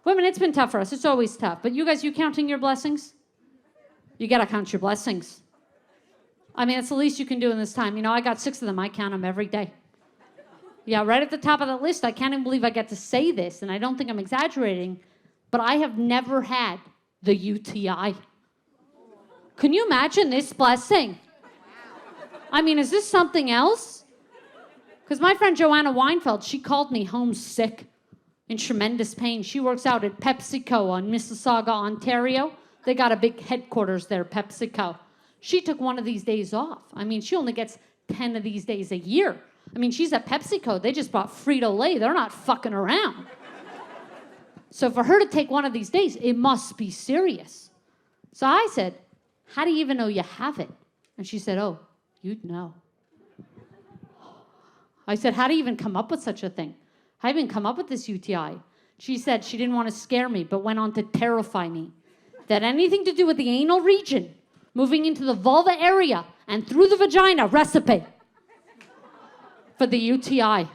Women, it's been tough for us. It's always tough. But you guys, you counting your blessings? You got to count your blessings. I mean, it's the least you can do in this time. You know, I got 6 of them. I count them every day. Yeah, right at the top of the list. I can't even believe I get to say this, and I don't think I'm exaggerating, but I have never had the UTI. Can you imagine this blessing? I mean, is this something else? Because my friend Joanna Weinfeld, she called me home sick, in tremendous pain. She works out at PepsiCo on Mississauga, Ontario. They got a big headquarters there, PepsiCo. She took one of these days off. I mean, she only gets 10 of these days a year. I mean, she's at PepsiCo. They just bought Frito-Lay. They're not fucking around. So for her to take one of these days, it must be serious. So I said, how do you even know you have it? And she said, oh, you'd know. I said, how do you even come up with such a thing? How do you even come up with this UTI? She said she didn't want to scare me, but went on to terrify me. That anything to do with the anal region, moving into the vulva area and through the vagina, recipe for the UTI.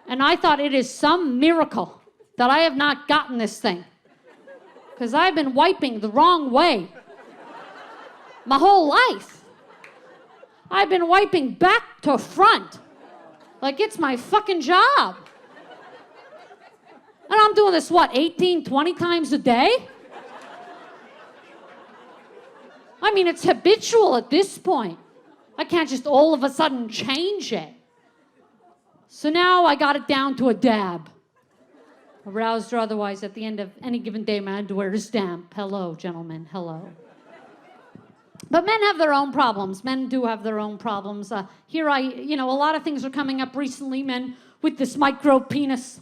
And I thought it is some miracle that I have not gotten this thing. Because I've been wiping the wrong way my whole life. I've been wiping back to front. Like it's my fucking job. And I'm doing this, 18, 20 times a day? I mean, it's habitual at this point. I can't just all of a sudden change it. So now I got it down to a dab. Aroused or otherwise, at the end of any given day, my underwear is damp. Hello, gentlemen, hello. But men have their own problems. Men do have their own problems. A lot of things are coming up recently, men, with this micro penis.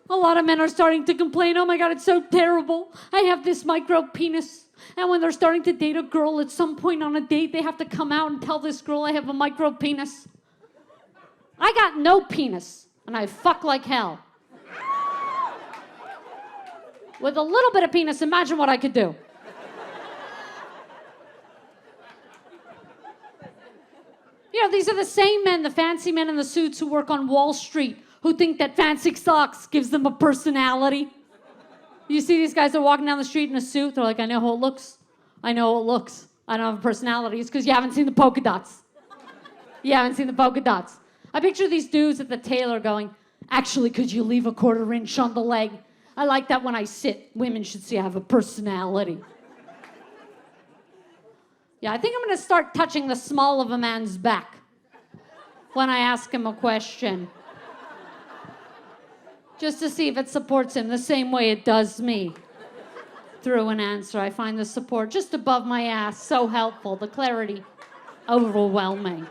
A lot of men are starting to complain, oh my God, it's so terrible. I have this micro penis. And when they're starting to date a girl, at some point on a date, they have to come out and tell this girl I have a micro penis. I got no penis, and I fuck like hell. With a little bit of penis, imagine what I could do. You know, these are the same men, the fancy men in the suits who work on Wall Street, who think that fancy socks gives them a personality. You see these guys that are walking down the street in a suit, they're like, I know how it looks. I know how it looks. I don't have a personality. It's because you haven't seen the polka dots. You haven't seen the polka dots. I picture these dudes at the tailor going, actually, could you leave a 1/4 inch on the leg? I like that when I sit. Women should see I have a personality. Yeah, I think I'm going to start touching the small of a man's back when I ask him a question. Just to see if it supports him the same way it does me. Through an answer, I find the support just above my ass so helpful, the clarity overwhelming.